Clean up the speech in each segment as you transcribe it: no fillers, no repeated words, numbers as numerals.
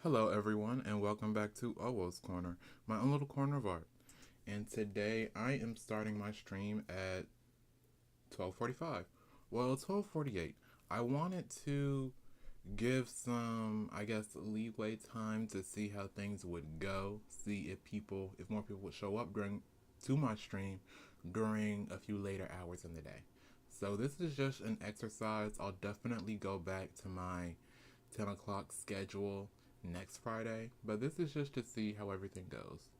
Hello, everyone, and welcome back to Owoh's Corner, my own little corner of art. And today I am starting my stream at 12:45. Well, 12:48. I wanted to give some, I guess, leeway time to see how things would go, see if more people would show up during to my stream during a few later hours in the day. So this is just an exercise. I'll definitely go back to my 10 o'clock schedule next Friday, but this is just to see how everything goes.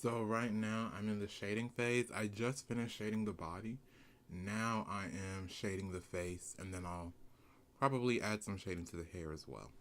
So right now I'm in the shading phase. I just finished shading the body. Now I am shading the face, and then I'll probably add some shading to the hair as well.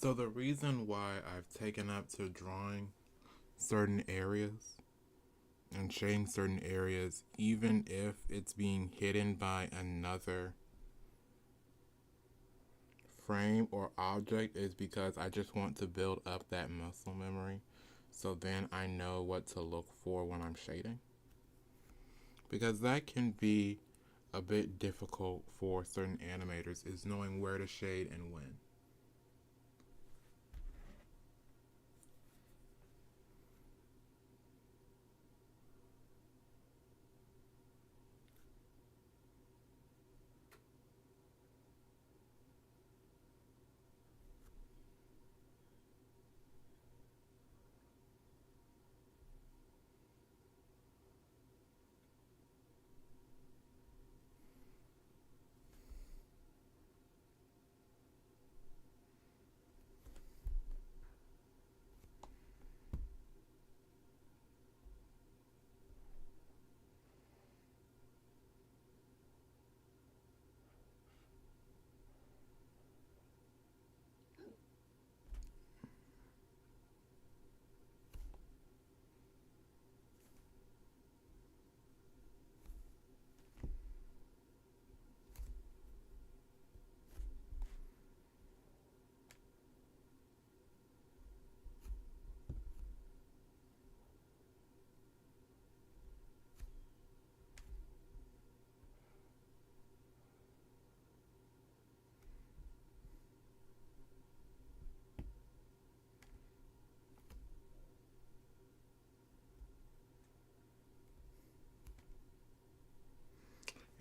So the reason why I've taken up to drawing certain areas and shading certain areas, even if it's being hidden by another frame or object, is because I just want to build up that muscle memory so then I know what to look for when I'm shading. Because that can be a bit difficult for certain animators, is knowing where to shade and when.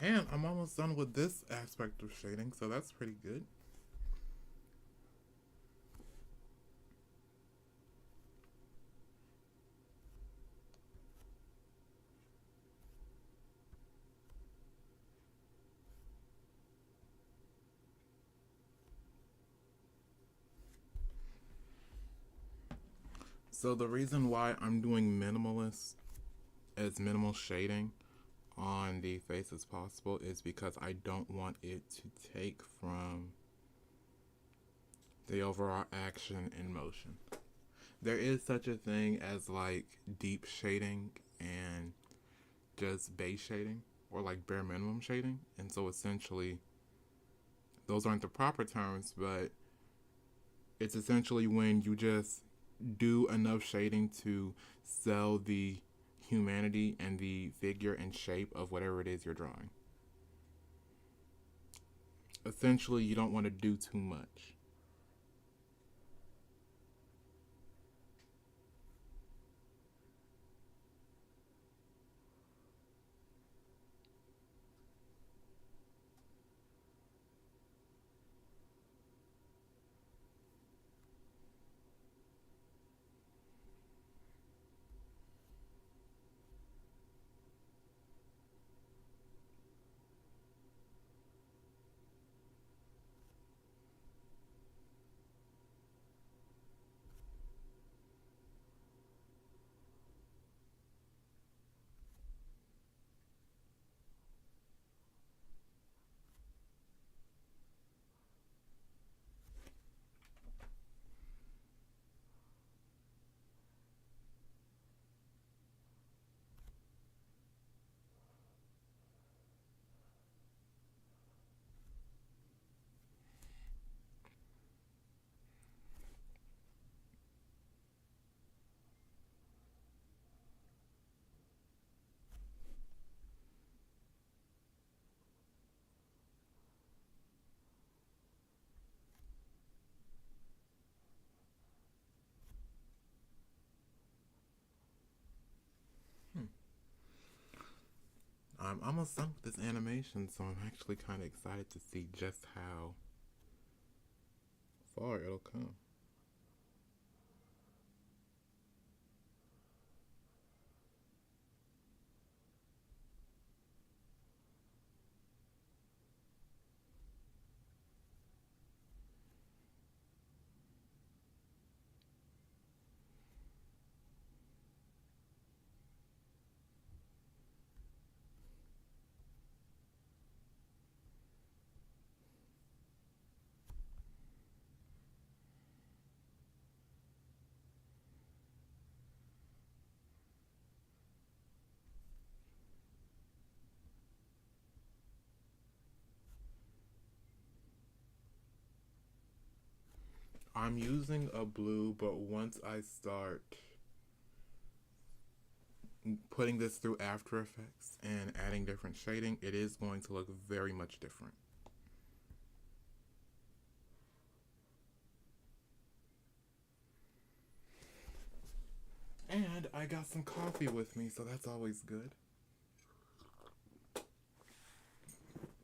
And I'm almost done with this aspect of shading, so that's pretty good. So the reason why I'm doing minimal shading on the face as possible is because I don't want it to take from the overall action and motion. There is such a thing as like deep shading and just base shading or like bare minimum shading. And so essentially, those aren't the proper terms, but it's essentially when you just do enough shading to sell the humanity and the figure and shape of whatever it is you're drawing. Essentially, you don't want to do too much. Hmm. I'm almost done with this animation, so I'm actually kind of excited to see just how far it'll come. I'm using a blue, but once I start putting this through After Effects and adding different shading, it is going to look very much different. And I got some coffee with me, so that's always good.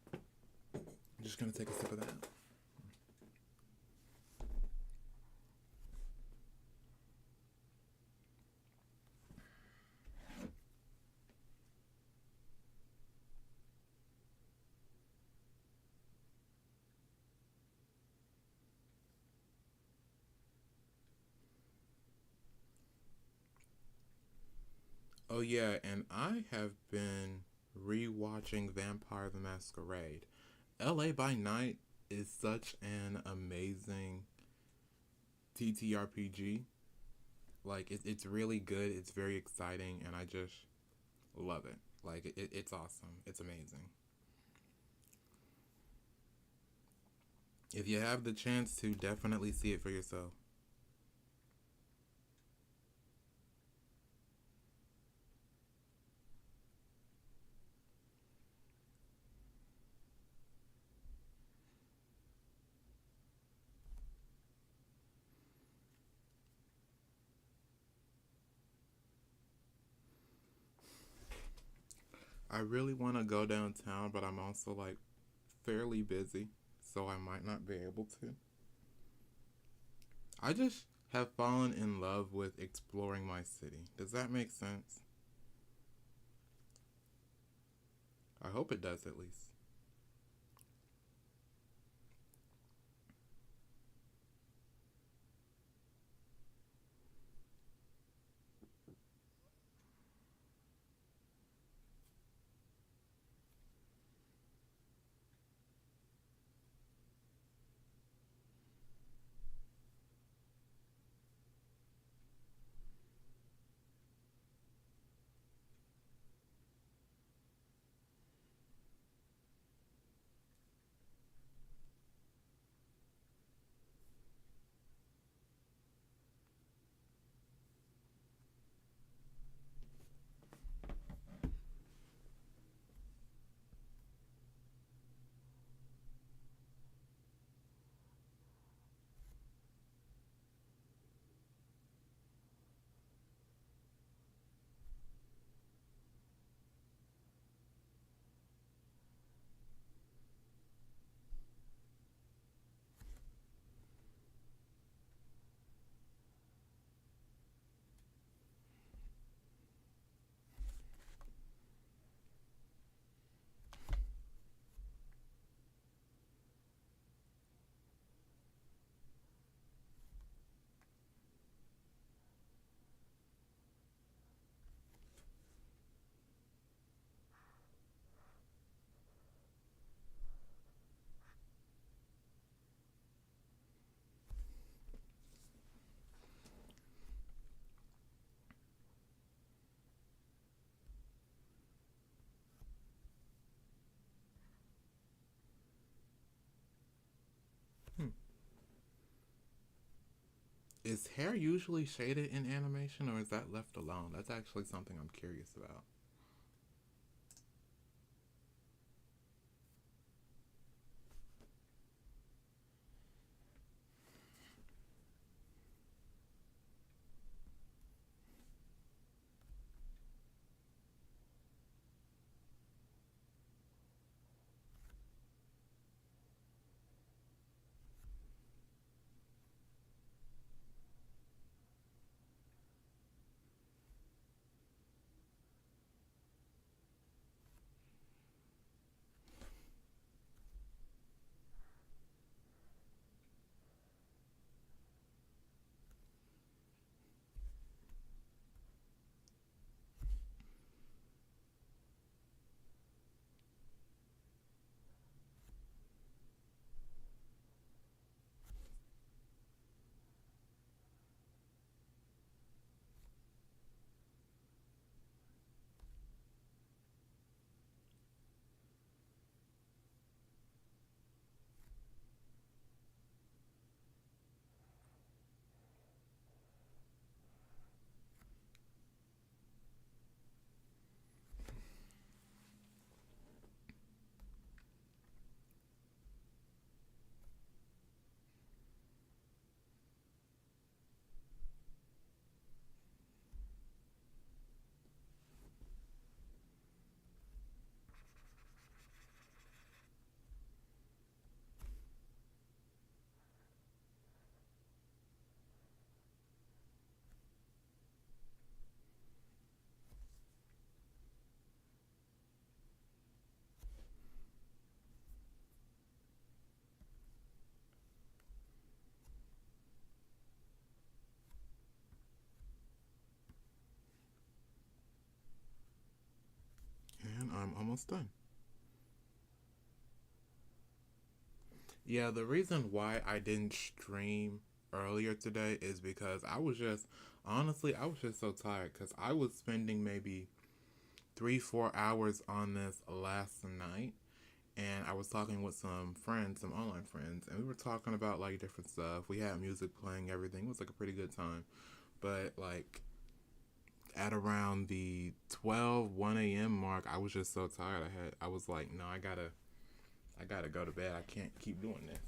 I'm just gonna take a sip of that. Oh yeah, and I have been rewatching Vampire the Masquerade. LA by Night is such an amazing TTRPG. Like it's really good. It's very exciting, and I just love it. Like it's awesome. It's amazing. If you have the chance to, definitely see it for yourself. I really want to go downtown, but I'm also like fairly busy, so I might not be able to. I just have fallen in love with exploring my city. Does that make sense? I hope it does at least. Hmm. Is hair usually shaded in animation, or is that left alone? That's actually something I'm curious about. almost done. Yeah, the reason why I didn't stream earlier today is because I was just so tired because I was spending maybe 3, 4 hours on this last night. And I was talking with some friends, some online friends, and we were talking about like different stuff. We had music playing, everything. It was like a pretty good time. But like at around the 12, 1 a.m. mark, I was just so tired. I was like, no, I gotta go to bed. I can't keep doing this.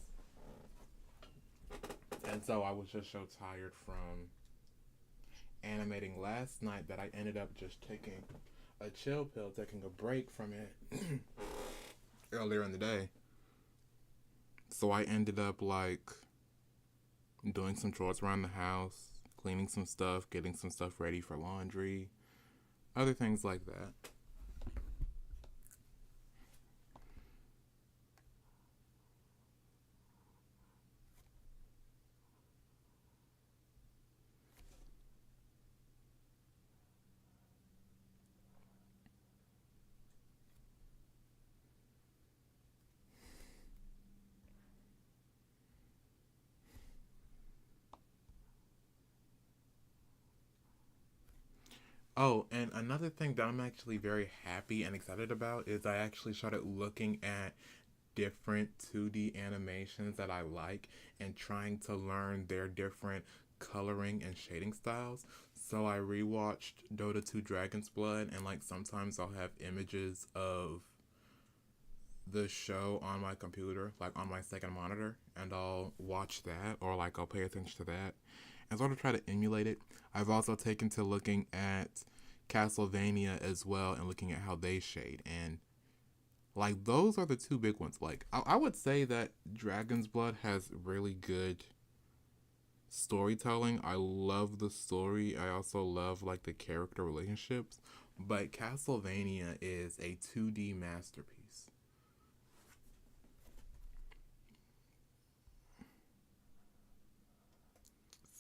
And so I was just so tired from animating last night that I ended up just taking a chill pill, taking a break from it earlier in the day. So I ended up like doing some chores around the house, cleaning some stuff, getting some stuff ready for laundry, other things like that. Oh, and another thing that I'm actually very happy and excited about is I actually started looking at different 2D animations that I like and trying to learn their different coloring and shading styles. So I rewatched Dota 2 Dragon's Blood, and like sometimes I'll have images of the show on my computer, like on my second monitor, and I'll watch that or like I'll pay attention to that and sort of try to emulate it. I've also taken to looking at Castlevania as well and looking at how they shade, and like those are the two big ones. Like I would say that Dragon's Blood has really good storytelling. I love the story. I also love like the character relationships. But Castlevania is a 2D masterpiece.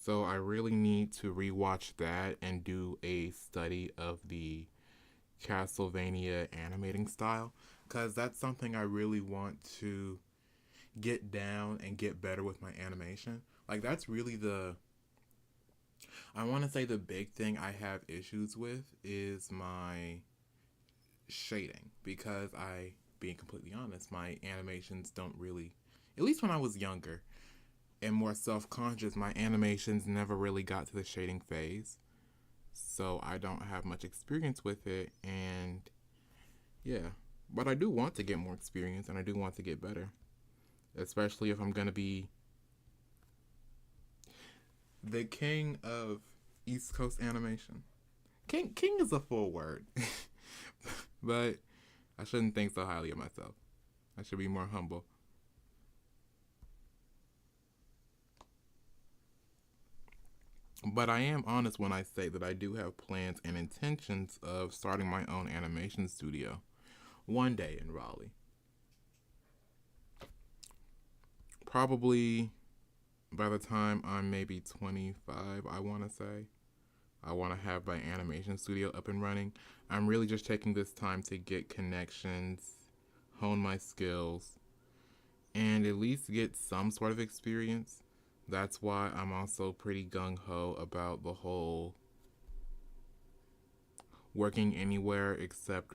So I really need to rewatch that and do a study of the Castlevania animating style because that's something I really want to get down and get better with my animation. Like that's really the I want to say the big thing I have issues with is my shading because being completely honest, my animations don't really at least when I was younger and more self-conscious, my animations never really got to the shading phase. So I don't have much experience with it and yeah, but I do want to get more experience and I do want to get better, especially if I'm going to be the king of East Coast animation. King is a full word, but I shouldn't think so highly of myself. I should be more humble. But I am honest when I say that I do have plans and intentions of starting my own animation studio one day in Raleigh. Probably by the time I'm maybe 25, I want to say. I want to have my animation studio up and running. I'm really just taking this time to get connections, hone my skills, and at least get some sort of experience. That's why I'm also pretty gung ho about the whole working anywhere except